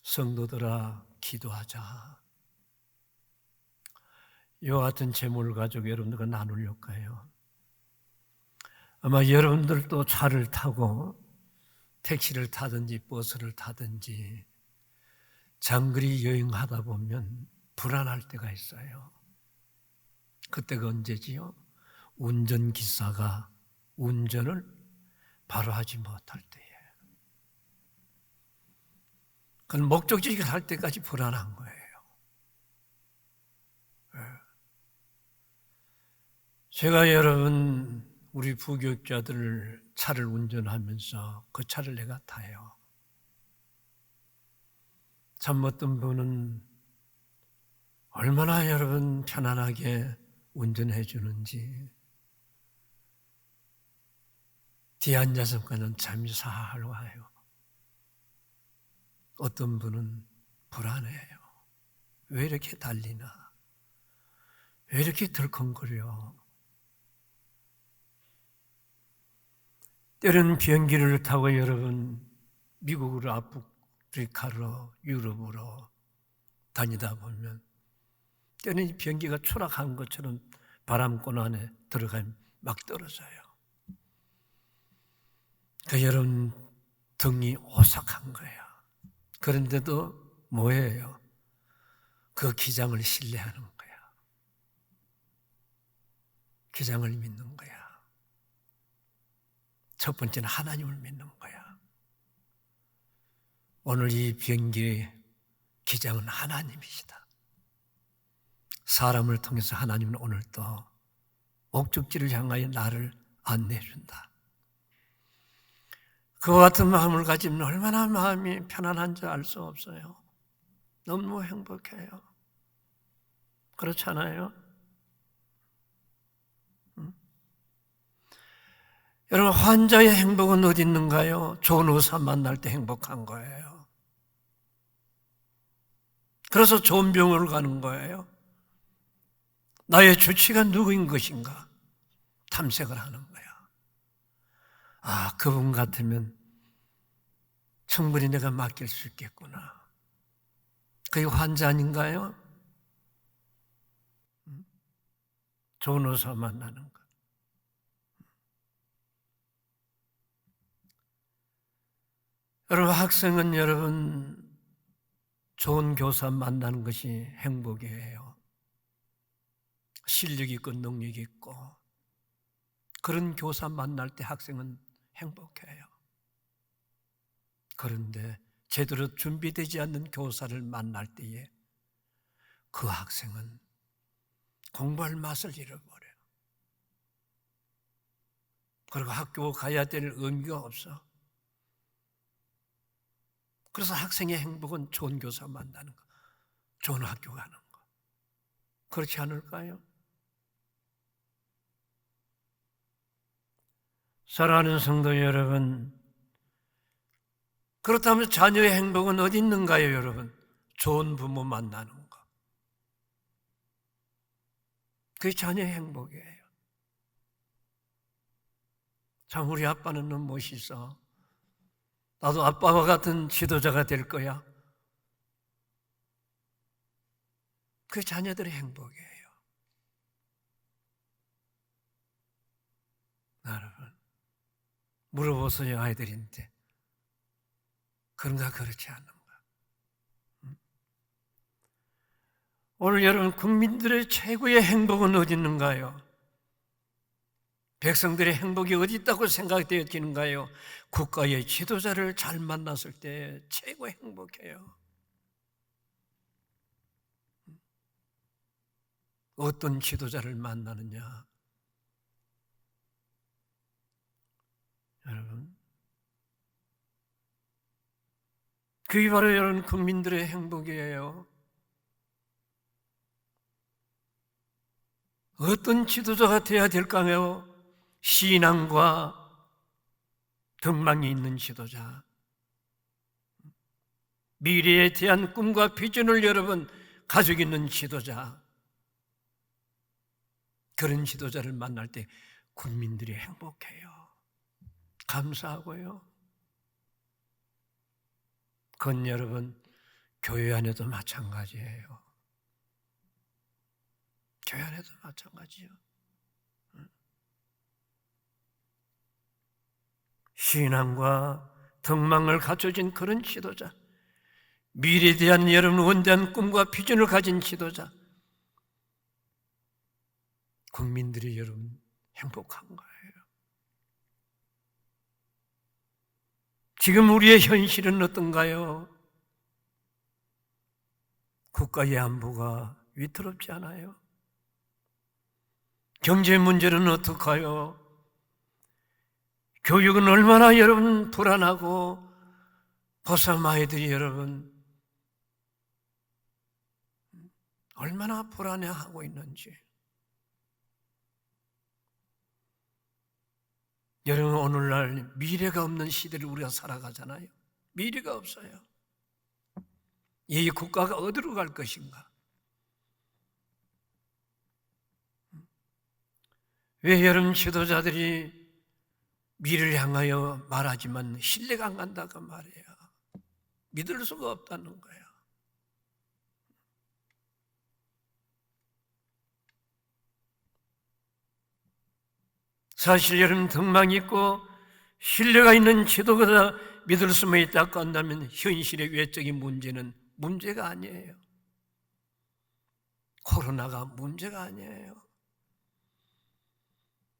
성도들아 기도하자. 이와 같은 제목을 가지고 여러분들과 나누려고 해요. 아마 여러분들도 차를 타고 택시를 타든지 버스를 타든지 장거리 여행하다 보면 불안할 때가 있어요. 그때가 언제지요? 운전기사가 운전을 바로 하지 못할 때예요. 그건 목적지에 갈 때까지 불안한 거예요. 제가 여러분 우리 부교육자들 차를 운전하면서 그 차를 내가 타요. 참 어떤 분은 얼마나 여러분 편안하게 운전해 주는지 뒤에 앉아서는 잠이 살 와요. 어떤 분은 불안해요. 왜 이렇게 달리나? 왜 이렇게 덜컹거려? 때로는 비행기를 타고 여러분 미국으로 아프리카로 유럽으로 다니다 보면 때로는 비행기가 추락한 것처럼 바람권 안에 들어가면 막 떨어져요. 그 여러분 등이 오싹한 거예요. 그런데도 뭐예요? 그 기장을 신뢰하는 거야. 기장을 믿는 거야. 첫 번째는 하나님을 믿는 거야. 오늘 이 비행기의 기장은 하나님이시다. 사람을 통해서 하나님은 오늘 또 목적지를 향하여 나를 안내해 준다. 그와 같은 마음을 가지면 얼마나 마음이 편안한지 알 수 없어요. 너무 행복해요. 그렇잖아요? 여러분, 환자의 행복은 어디 있는가요? 좋은 의사 만날 때 행복한 거예요. 그래서 좋은 병원을 가는 거예요. 나의 주치가 누구인 것인가? 탐색을 하는 거야. 아, 그분 같으면 충분히 내가 맡길 수 있겠구나. 그게 환자 아닌가요? 좋은 의사 만나는 것. 여러분, 학생은 여러분 좋은 교사 만나는 것이 행복이에요. 실력 있고 능력 있고 그런 교사 만날 때 학생은 행복해요. 그런데 제대로 준비되지 않는 교사를 만날 때에 그 학생은 공부할 맛을 잃어버려요. 그리고 학교 가야 될 의미가 없어. 그래서 학생의 행복은 좋은 교사 만나는 거, 좋은 학교 가는 거. 그렇지 않을까요? 사랑하는 성도 여러분, 그렇다면 자녀의 행복은 어디 있는가요, 여러분? 좋은 부모 만나는 거. 그게 자녀의 행복이에요. 참 우리 아빠는 너무 멋있어. 나도 아빠와 같은 지도자가 될 거야. 그게 자녀들의 행복이에요. 여러분, 물어보세요, 아이들인데. 그런가 그렇지 않은가? 오늘 여러분, 국민들의 최고의 행복은 어디 있는가요? 백성들의 행복이 어디 있다고 생각되어지는가요? 국가의 지도자를 잘 만났을 때 최고 행복해요. 어떤 지도자를 만나느냐? 여러분, 그게 바로 여러분 국민들의 행복이에요. 어떤 지도자가 되어야 될까요? 신앙과 등망이 있는 지도자, 미래에 대한 꿈과 비전을 여러분 가지고 있는 지도자, 그런 지도자를 만날 때 국민들이 행복해요. 감사하고요. 그건 여러분 교회 안에도 마찬가지예요. 교회 안에도 마찬가지요. 신앙과 덕망을 갖춰진 그런 지도자, 미래에 대한 여러분 원대한 꿈과 비전을 가진 지도자, 국민들이 여러분 행복한 거예요. 지금 우리의 현실은 어떤가요? 국가의 안보가 위태롭지 않아요? 경제 문제는 어떡해요? 교육은 얼마나 여러분 불안하고 고3 아이들이 여러분 얼마나 불안해하고 있는지. 여러분 오늘날 미래가 없는 시대를 우리가 살아가잖아요. 미래가 없어요. 이 국가가 어디로 갈 것인가? 왜 여러분 지도자들이 미래를 향하여 말하지만 신뢰가 안 간다고 말해요. 믿을 수가 없다는 거예요. 사실 여러분 덕망이 있고 신뢰가 있는 지도가 믿을 수만 있다고 한다면 현실의 외적인 문제는 문제가 아니에요. 코로나가 문제가 아니에요.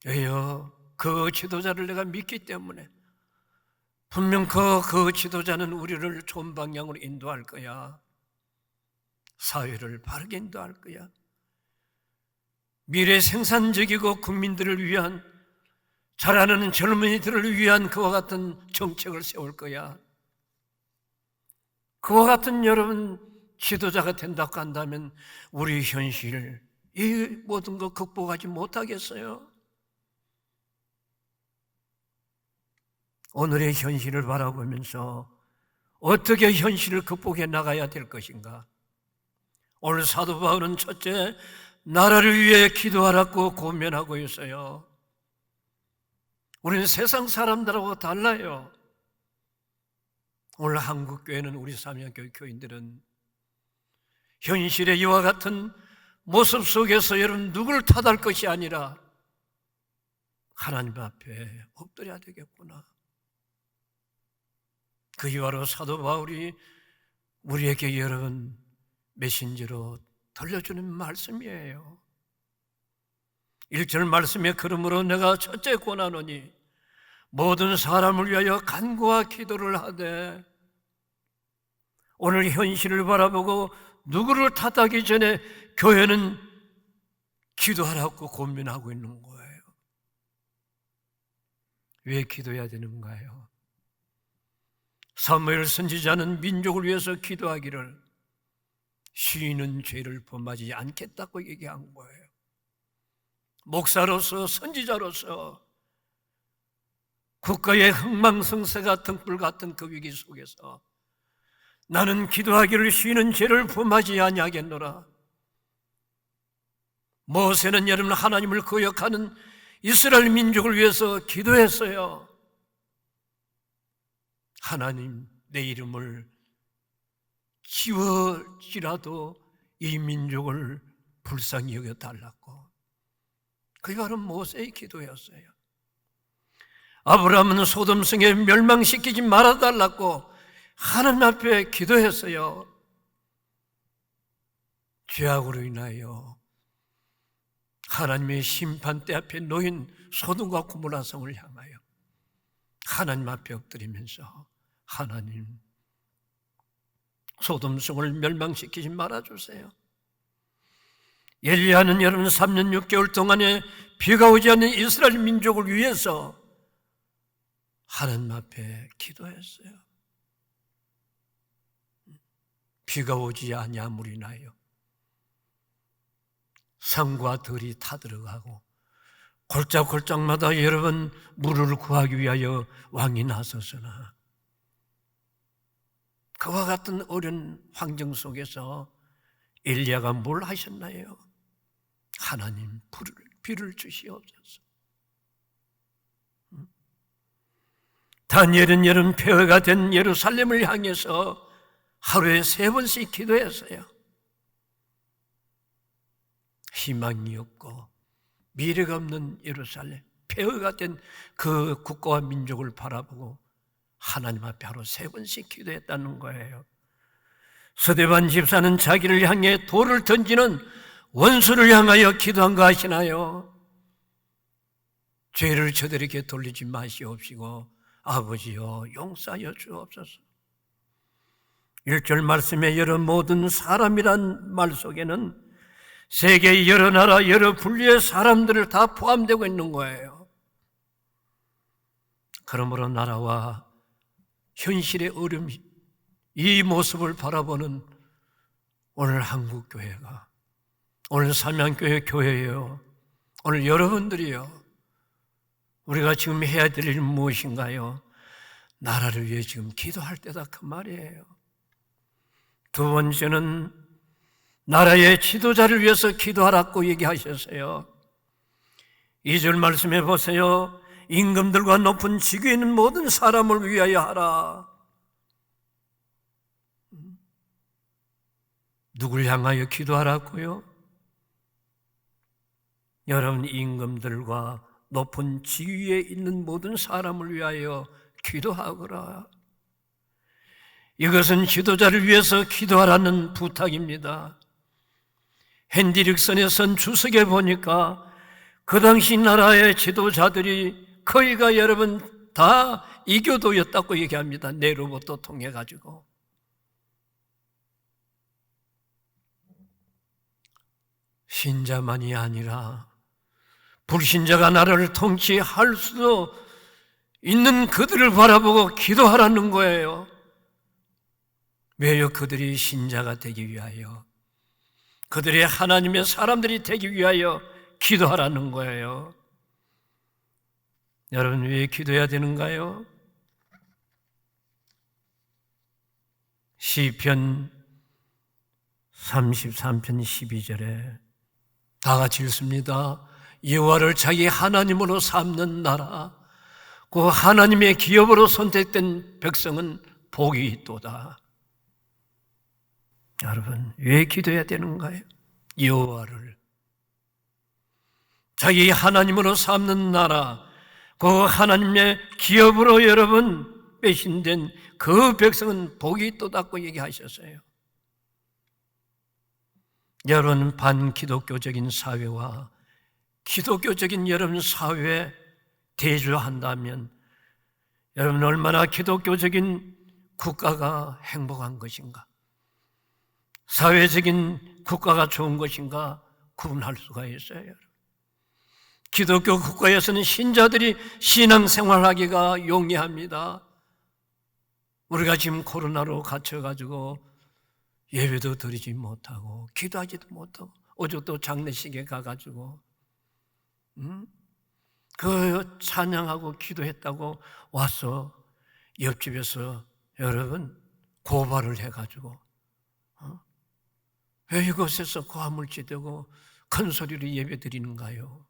왜요? 그 지도자를 내가 믿기 때문에 분명 그 지도자는 우리를 좋은 방향으로 인도할 거야. 사회를 바르게 인도할 거야. 미래 생산적이고 국민들을 위한 자라나는 젊은이들을 위한 그와 같은 정책을 세울 거야. 그와 같은 여러분 지도자가 된다고 한다면 우리 현실 이 모든 것 극복하지 못하겠어요? 오늘의 현실을 바라보면서 어떻게 현실을 극복해 나가야 될 것인가? 오늘 사도 바울은 첫째, 나라를 위해 기도하라고 고면하고 있어요. 우리는 세상 사람들하고 달라요. 오늘 한국교회는 우리 삼양교회 교인들은 현실의 이와 같은 모습 속에서 여러분 누구를 탓할 것이 아니라 하나님 앞에 엎드려야 되겠구나. 그 이유로 사도 바울이 우리에게 여러분 메신저로 들려주는 말씀이에요. 1절 말씀에 그러므로 내가 첫째 권하노니 모든 사람을 위하여 간구와 기도를 하되. 오늘 현실을 바라보고 누구를 탓하기 전에 교회는 기도하라고 고민하고 있는 거예요. 왜 기도해야 되는가요? 사무엘 선지자는 민족을 위해서 기도하기를 시인은 죄를 범하지 않겠다고 얘기한 거예요. 목사로서 선지자로서 국가의 흥망성쇠가 등불 같은 그 위기 속에서 나는 기도하기를 시인은 죄를 범하지 아니하겠노라. 모세는 여러분 하나님을 거역하는 이스라엘 민족을 위해서 기도했어요. 하나님, 내 이름을 지워지라도 이 민족을 불쌍히 여겨달라고. 그게 바로 모세의 기도였어요. 아브라함은 소돔성에 멸망시키지 말아달라고 하나님 앞에 기도했어요. 죄악으로 인하여 하나님의 심판대 앞에 놓인 소돔과 고모라 성을 향하여 하나님 앞에 엎드리면서 하나님, 소돔성을 멸망시키지 말아주세요. 엘리야는 여러분 3년 6개월 동안에 비가 오지 않는 이스라엘 민족을 위해서 하나님 앞에 기도했어요. 비가 오지 아니함으로 인하여 산과 들이 타들어가고 골짜골짜마다 여러분 물을 구하기 위하여 왕이 나섰으나 그와 같은 어려운 환경 속에서 엘리야가 뭘 하셨나요? 하나님 비를 주시옵소서. 다니엘은 여름 폐허가 된 예루살렘을 향해서 하루에 3번씩 기도했어요. 희망이 없고 미래가 없는 예루살렘, 폐허가 된 그 국가와 민족을 바라보고 하나님 앞에 하루 3번씩 기도했다는 거예요. 서대반 집사는 자기를 향해 돌을 던지는 원수를 향하여 기도한 거 아시나요? 죄를 저들에게 돌리지 마시옵시고 아버지여 용서하여 주옵소서. 1절 말씀에 여러 모든 사람이란 말 속에는 세계의 여러 나라, 여러 분류의 사람들을 다 포함되고 있는 거예요. 그러므로 나라와 현실의 어려움, 이 모습을 바라보는 오늘 한국교회가, 오늘 삼양교회 교회예요. 오늘 여러분들이요. 우리가 지금 해야 될 일은 무엇인가요? 나라를 위해 지금 기도할 때다 그 말이에요. 두 번째는 나라의 지도자를 위해서 기도하라고 얘기하셨어요. 2절 말씀해 보세요. 임금들과 높은 직위에 있는 모든 사람을 위하여 하라. 누굴 향하여 기도하라고요? 여러분, 임금들과 높은 지위에 있는 모든 사람을 위하여 기도하거라. 이것은 지도자를 위해서 기도하라는 부탁입니다. 핸디릭슨의 선 주석에 보니까 그 당시 나라의 지도자들이 거의가 여러분 다 이교도였다고 얘기합니다. 네로부터 통해 가지고. 신자만이 아니라 불신자가 나라를 통치할 수도 있는 그들을 바라보고 기도하라는 거예요. 왜요? 그들이 신자가 되기 위하여, 그들이 하나님의 사람들이 되기 위하여 기도하라는 거예요. 여러분, 왜 기도해야 되는가요? 시편 33편 12절에 다 같이 읽습니다. 여호와를 자기 하나님으로 삼는 나라, 그 하나님의 기업으로 선택된 백성은 복이 있도다. 여러분, 왜 기도해야 되는가요? 여호와를 자기 하나님으로 삼는 나라, 그 하나님의 기업으로 여러분 배신된 그 백성은 복이 있도다고 얘기하셨어요. 여러분, 반기독교적인 사회와 기독교적인 여러분 사회에 대조한다면 여러분 얼마나 기독교적인 국가가 행복한 것인가, 사회적인 국가가 좋은 것인가 구분할 수가 있어요. 기독교 국가에서는 신자들이 신앙생활하기가 용이합니다. 우리가 지금 코로나로 갇혀가지고 예배도 드리지 못하고 기도하지도 못하고 어제 또 장례식에 가가지고 그 찬양하고 기도했다고 와서 옆집에서 여러분 고발을 해가지고 왜 이곳에서 고함을지대고 큰 소리로 예배 드리는가요?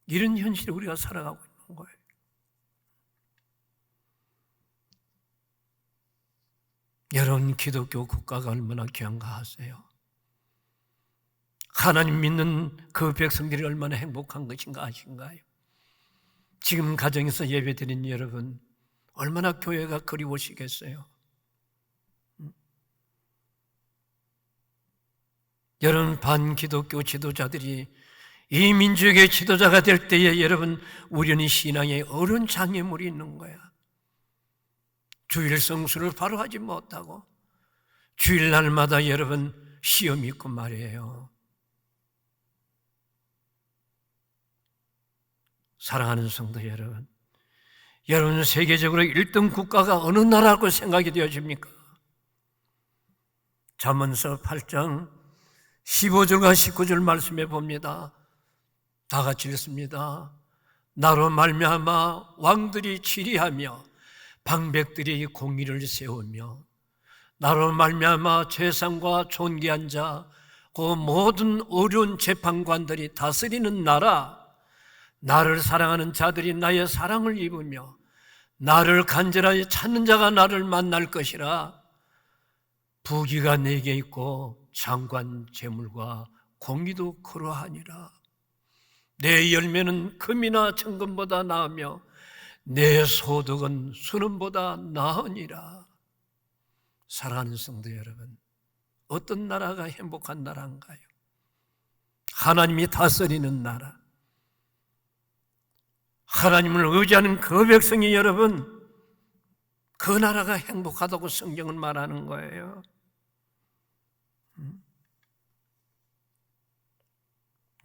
이런 현실에 우리가 살아가고 있는 거예요. 여러분, 기독교 국가가 얼마나 귀한가하세요? 하나님 믿는 그 백성들이 얼마나 행복한 것인가 아신가요? 지금 가정에서 예배드린 여러분 얼마나 교회가 그리우시겠어요? 여러분, 반기독교 지도자들이 이 민족의 지도자가 될 때에 여러분 우연히 신앙에 어려운 장애물이 있는 거야. 주일 성수를 바로 하지 못하고 주일날마다 여러분 시험이 있고 말이에요. 사랑하는 성도 여러분, 여러분 세계적으로 1등 국가가 어느 나라라고 생각이 되어집니까? 잠언서 8장 15절과 19절 말씀해 봅니다. 다 같이 읽습니다. 나로 말미암아 왕들이 치리하며 방백들이 공의를 세우며 나로 말미암아 최상과 존귀한 자, 그 모든 어려운 재판관들이 다스리는 나라, 나를 사랑하는 자들이 나의 사랑을 입으며 나를 간절하게 찾는 자가 나를 만날 것이라. 부귀가 내게 있고 장관 재물과 공의도 그러하니라. 내 열매는 금이나 청금보다 나으며 내 소득은 수름보다 나으니라. 사랑하는 성도 여러분, 어떤 나라가 행복한 나라인가요? 하나님이 다스리는 나라, 하나님을 의지하는 그 백성이 여러분, 그 나라가 행복하다고 성경은 말하는 거예요.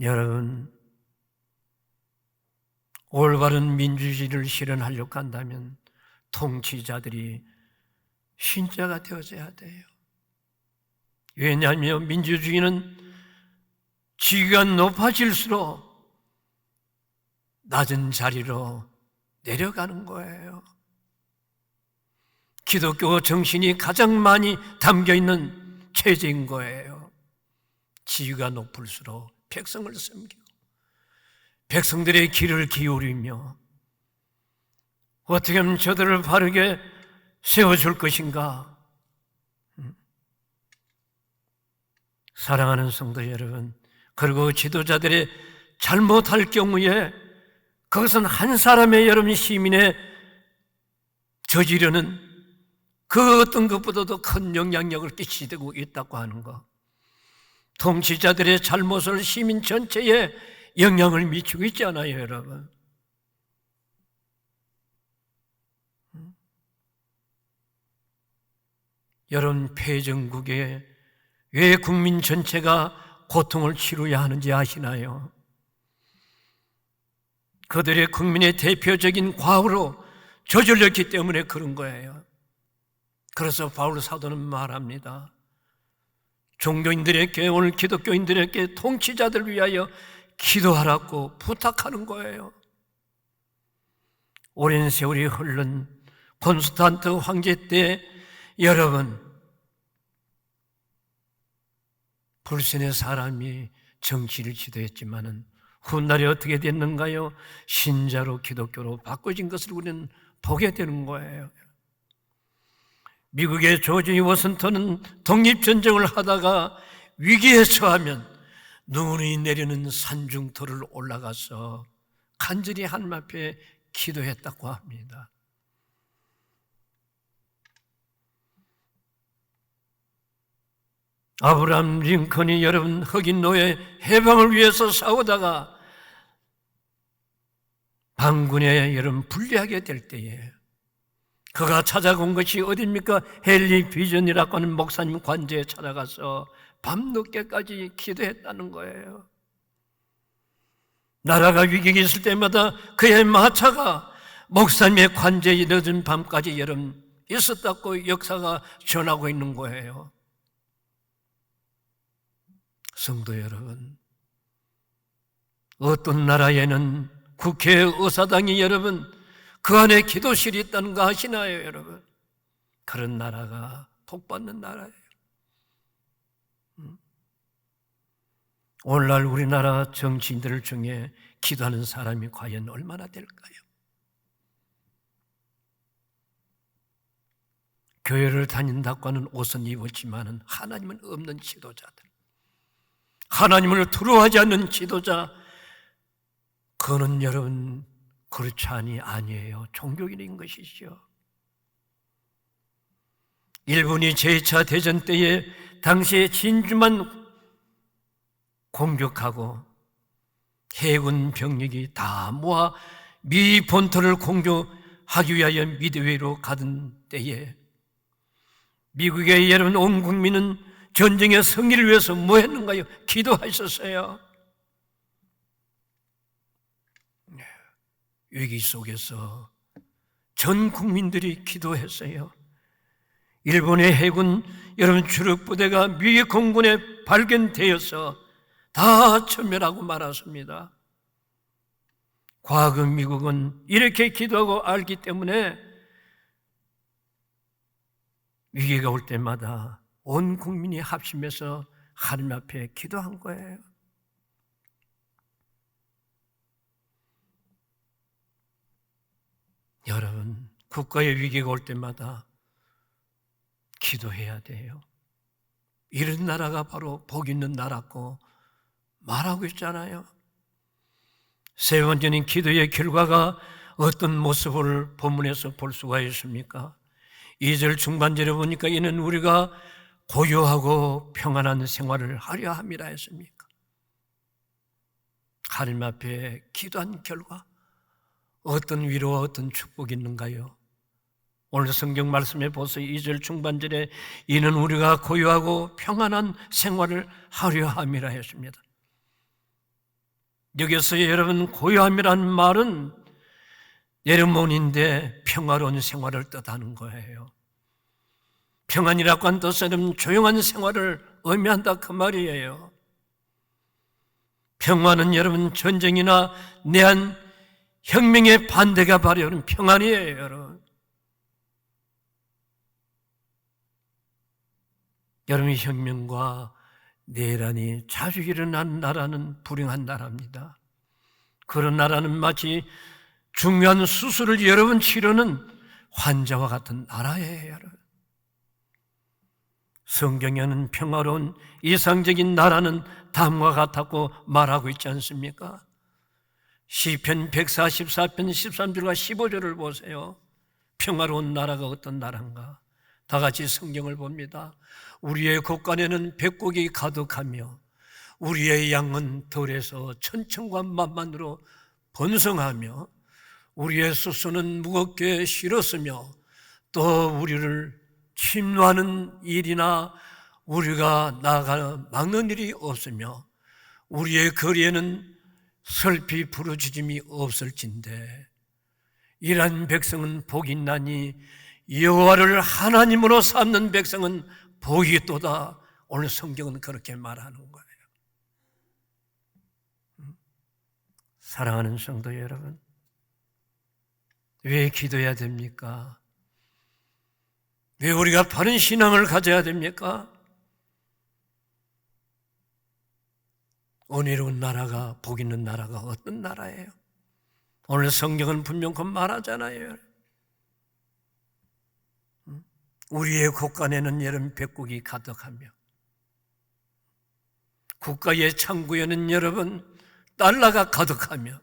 여러분, 올바른 민주주의를 실현하려고 한다면 통치자들이 신자가 되어져야 돼요. 왜냐하면 민주주의는 지위가 높아질수록 낮은 자리로 내려가는 거예요. 기독교 정신이 가장 많이 담겨있는 체제인 거예요. 지위가 높을수록 백성을 섬기고 백성들의 귀를 기울이며 어떻게 하면 저들을 바르게 세워줄 것인가. 사랑하는 성도 여러분, 그리고 지도자들의 잘못할 경우에 그것은 한 사람의 여러분 시민의 저지르는 그 어떤 것보다도 큰 영향력을 끼치고 있다고 하는 것. 통치자들의 잘못을 시민 전체에 영향을 미치고 있지 않아요, 여러분? 여러분, 패전국에 왜 국민 전체가 고통을 치러야 하는지 아시나요? 그들의 국민의 대표적인 과오로 저질렀기 때문에 그런 거예요. 그래서 바울 사도는 말합니다. 종교인들에게, 오늘 기독교인들에게 통치자들을 위하여 기도하라고 부탁하는 거예요. 오랜 세월이 흐른 콘스탄트 황제 때 여러분, 불신의 사람이 정치를 지도했지만은 훗날에 어떻게 됐는가요? 신자로 기독교로 바꿔진 것을 우리는 보게 되는 거예요. 미국의 조지 워싱턴은 독립전쟁을 하다가 위기에 처하면 눈이 내리는 산중터를 올라가서 간절히 하나님 앞에 기도했다고 합니다. 아브라함 링컨이 여러분 흑인 노예 해방을 위해서 싸우다가 반군에 여러분 불리하게 될 때에 그가 찾아온 것이 어디입니까? 헨리 비전이라고 하는 목사님 관저에 찾아가서 밤늦게까지 기도했다는 거예요. 나라가 위기가 있을 때마다 그의 마차가 목사님의 관저에 늦은 밤까지 여러분 있었다고 역사가 전하고 있는 거예요. 성도 여러분, 어떤 나라에는 국회 의사당이 여러분 그 안에 기도실이 있다는 거 아시나요, 여러분? 그런 나라가 복받는 나라예요. 오늘날 우리나라 정치인들 중에 기도하는 사람이 과연 얼마나 될까요? 교회를 다닌다고 하는 옷은 입었지만 하나님은 없는 지도자들, 하나님을 두려워하지 않는 지도자, 그거는 여러분 그렇지 아니에요. 종교인인 것이죠. 일본이 제2차 대전 때에 당시에 진주만 공격하고 해군 병력이 다 모아 미 본토를 공격하기 위하여 미드웨이로 가던 때에 미국의 여러분 온 국민은 전쟁의 승리를 위해서 뭐 했는가요? 기도하셨어요. 위기 속에서 전 국민들이 기도했어요. 일본의 해군 여러분 주력 부대가 미국 공군에 발견되어서 다 전멸하고 말았습니다. 과거 미국은 이렇게 기도하고 알기 때문에 위기가 올 때마다 온 국민이 합심해서 하나님 앞에 기도한 거예요. 여러분, 국가의 위기가 올 때마다 기도해야 돼요. 이런 나라가 바로 복 있는 나라고 말하고 있잖아요. 세 번째는 기도의 결과가 어떤 모습을 본문에서 볼 수가 있습니까? 2절 중반절에 보니까 이는 우리가 고요하고 평안한 생활을 하려 함이라 했습니까? 하나님 앞에 기도한 결과 어떤 위로와 어떤 축복이 있는가요? 오늘 성경 말씀에 보세요. 2절 중반절에 이는 우리가 고요하고 평안한 생활을 하려 함이라 했습니다. 여기서 여러분 고요함이라는 말은 예르몬인데 평화로운 생활을 뜻하는 거예요. 평안이라고 한 뜻은 조용한 생활을 의미한다 그 말이에요. 평화는 여러분 전쟁이나 내한 혁명의 반대가 바로 여러분 평안이에요. 여러분 여러분의 혁명과 내란이 자주 일어난 나라는 불행한 나라입니다. 그런 나라는 마치 중요한 수술을 여러 번 치르는 환자와 같은 나라예요. 여러분. 성경에는 평화로운 이상적인 나라는 다음과 같다고 말하고 있지 않습니까? 시편 144편 13절과 15절을 보세요. 평화로운 나라가 어떤 나라인가? 다 같이 성경을 봅니다. 우리의 곳간에는 백곡이 가득하며 우리의 양은 들에서 천천과 만만으로 번성하며 우리의 수소는 무겁게 실었으며 또 우리를 침노하는 일이나 우리가 나가 막는 일이 없으며 우리의 거리에는 슬피 부르짖음이 없을진데 이러한 백성은 복이 있나니 여호와를 하나님으로 삼는 백성은 복이 있도다. 오늘 성경은 그렇게 말하는 거예요. 사랑하는 성도 여러분, 왜 기도해야 됩니까? 왜 우리가 바른 신앙을 가져야 됩니까? 은혜로운 나라가, 복 있는 나라가 어떤 나라예요? 오늘 성경은 분명 그 말하잖아요. 우리의 곳간에는 여러분 백국이 가득하며 국가의 창구에는 여러분 달러가 가득하며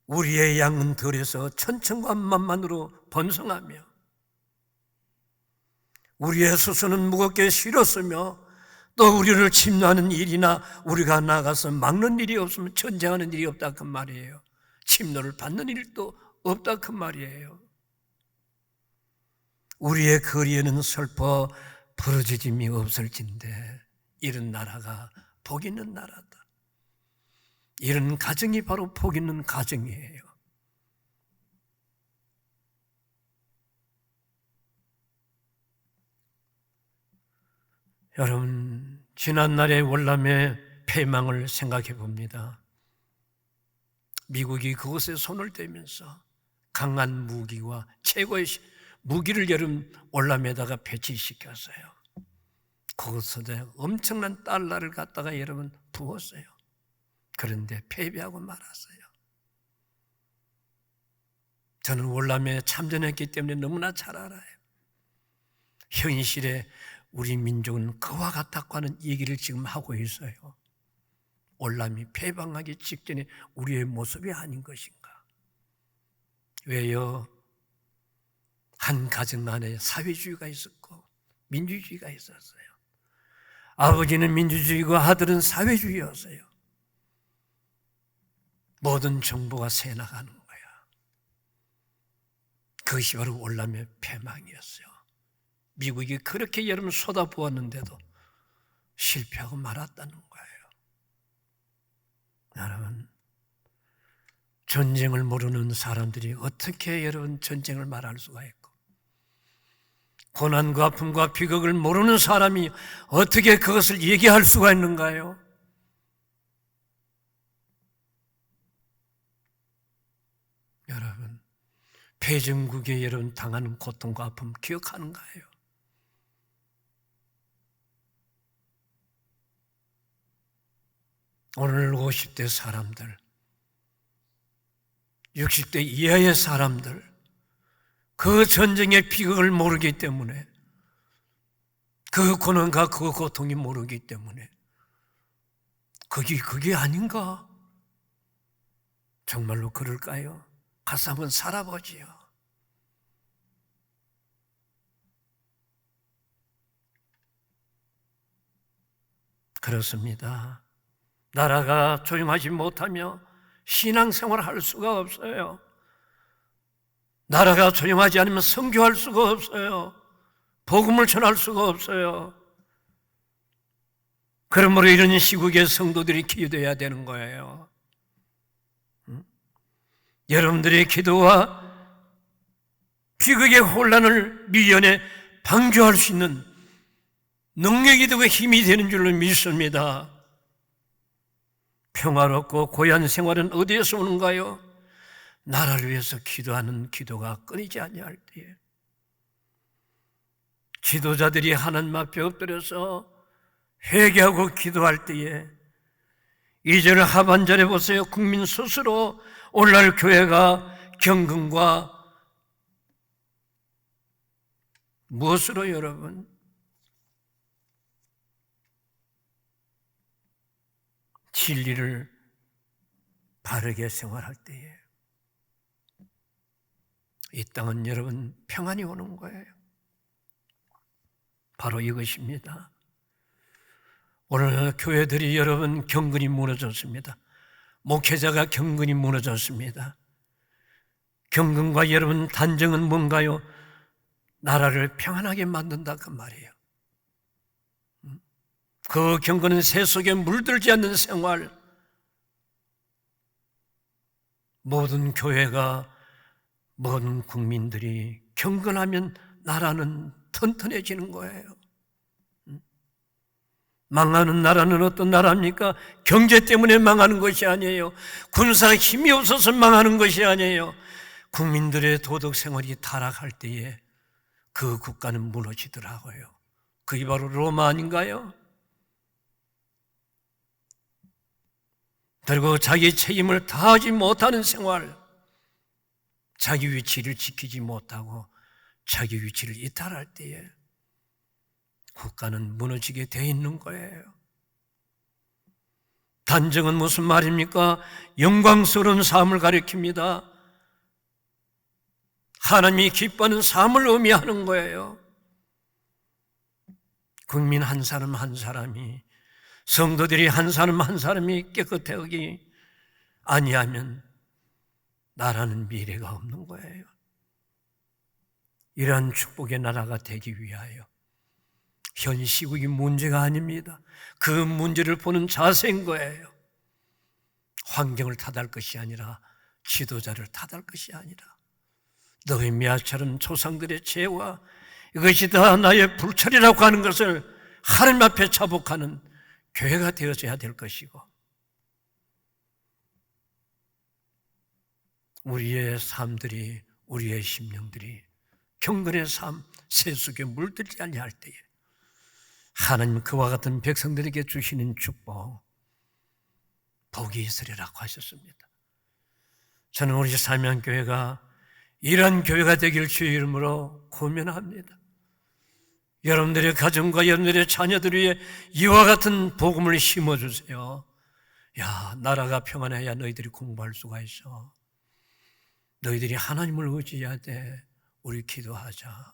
우리의 양은 들에서 천천과 만만으로 번성하며 우리의 수소는 무겁게 실었으며 또 우리를 침노하는 일이나 우리가 나가서 막는 일이 없으면 전쟁하는 일이 없다 그 말이에요. 침노를 받는 일도 없다 그 말이에요. 우리의 거리에는 슬퍼 부르짖음이 없을진데 이런 나라가 복 있는 나라다. 이런 가정이 바로 복 있는 가정이에요. 여러분, 지난날의 월남의 패망을 생각해 봅니다. 미국이 그것에 손을 대면서 강한 무기와 최고의 무기를 여러분 월남에다가 배치시켰어요. 그것에 엄청난 달러를 갖다가 여러분 부었어요. 그런데 패배하고 말았어요. 저는 월남에 참전했기 때문에 너무나 잘 알아요. 현실에 우리 민족은 그와 같다고 하는 얘기를 지금 하고 있어요. 월남이 패방하기 직전에 우리의 모습이 아닌 것인가? 왜요? 한 가정 안에 사회주의가 있었고 민주주의가 있었어요. 아버지는 민주주의고 아들은 사회주의였어요. 모든 정보가 새나가는 거야. 그것이 바로 월남의 패망이었어요. 미국이 그렇게 여러분 쏟아부었는데도 실패하고 말았다는 거예요. 여러분, 전쟁을 모르는 사람들이 어떻게 여러분 전쟁을 말할 수가 있고 고난과 아픔과 비극을 모르는 사람이 어떻게 그것을 얘기할 수가 있는가요? 여러분, 패전국에 여러분 당하는 고통과 아픔 기억하는가요? 오늘 50대 사람들 60대 이하의 사람들, 그 전쟁의 비극을 모르기 때문에, 그 고난과 그 고통이 모르기 때문에 그게 아닌가? 정말로 그럴까요? 가서 한번 살아보지요. 그렇습니다. 나라가 조용하지 못하며 신앙생활을 할 수가 없어요. 나라가 조용하지 않으면 선교할 수가 없어요. 복음을 전할 수가 없어요. 그러므로 이런 시국에 성도들이 기도해야 되는 거예요. 여러분들의 기도와 비극의 혼란을 미연에 방조할 수 있는 능력이 되고 힘이 되는 줄로 믿습니다. 평화롭고 고요한 생활은 어디에서 오는가요? 나라를 위해서 기도하는 기도가 끊이지 아니할 때에, 지도자들이 하나님 앞에 엎드려서 회개하고 기도할 때에, 2절 하반절에 보세요. 국민 스스로 오늘날 교회가 경건과 무엇으로 여러분? 진리를 바르게 생활할 때에 이 땅은 여러분 평안이 오는 거예요. 바로 이것입니다. 오늘 교회들이 여러분 경건이 무너졌습니다. 목회자가 경건이 무너졌습니다. 경건과 여러분 단정은 뭔가요? 나라를 평안하게 만든다 그 말이에요. 그 경건은 새 속에 물들지 않는 생활. 모든 교회가, 모든 국민들이 경건하면 나라는 튼튼해지는 거예요. 망하는 나라는 어떤 나라입니까? 경제 때문에 망하는 것이 아니에요. 군사 힘이 없어서 망하는 것이 아니에요. 국민들의 도덕 생활이 타락할 때에 그 국가는 무너지더라고요. 그게 바로 로마 아닌가요? 그리고 자기 책임을 다하지 못하는 생활, 자기 위치를 지키지 못하고 자기 위치를 이탈할 때에 국가는 무너지게 돼 있는 거예요. 단정은 무슨 말입니까? 영광스러운 삶을 가리킵니다. 하나님이 기뻐하는 삶을 의미하는 거예요. 국민 한 사람 한 사람이, 성도들이 한 사람 한 사람이 깨끗하기 아니하면 나라는 미래가 없는 거예요. 이러한 축복의 나라가 되기 위하여 현 시국이 문제가 아닙니다. 그 문제를 보는 자세인 거예요. 환경을 탓할 것이 아니라 지도자를 탓할 것이 아니라 느헤미야처럼 조상들의 죄와 이것이 다 나의 불철이라고 하는 것을 하나님 앞에 자복하는 교회가 되어져야 될 것이고, 우리의 삶들이, 우리의 심령들이 경건의 삶, 세속에 물들지 아니할 때에 하나님 그와 같은 백성들에게 주시는 축복, 복이 있으리라고 하셨습니다. 저는 우리 살면교회가 이런 교회가 되길 주의 이름으로 고면합니다. 여러분들의 가정과 여러분들의 자녀들 위해 이와 같은 복음을 심어주세요. 야, 나라가 평안해야 너희들이 공부할 수가 있어. 너희들이 하나님을 의지해야 돼. 우리 기도하자.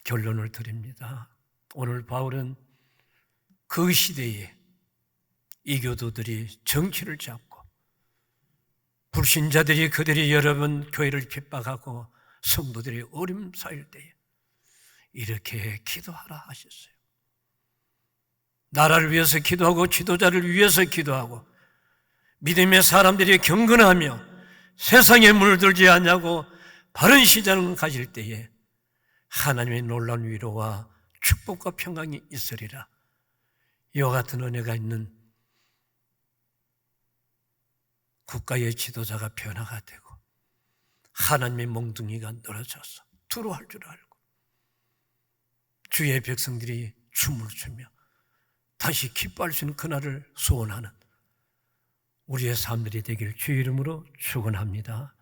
결론을 드립니다. 오늘 바울은 그 시대에 이교도들이 정치를 잡고 불신자들이 그들이 여러분 교회를 핍박하고 성도들이 어려움 쌓일 때에 이렇게 기도하라 하셨어요. 나라를 위해서 기도하고 지도자를 위해서 기도하고 믿음의 사람들이 경건하며 세상에 물들지 않냐고 바른 시장을 가질 때에 하나님의 놀라운 위로와 축복과 평강이 있으리라. 이와 같은 은혜가 있는 국가의 지도자가 변화가 되고 하나님의 몽둥이가 늘어져서 두루할 줄 알고 주의 백성들이 춤을 추며 다시 기뻐할 수 있는 그날을 소원하는 우리의 삶들이 되길 주의 이름으로 축원합니다.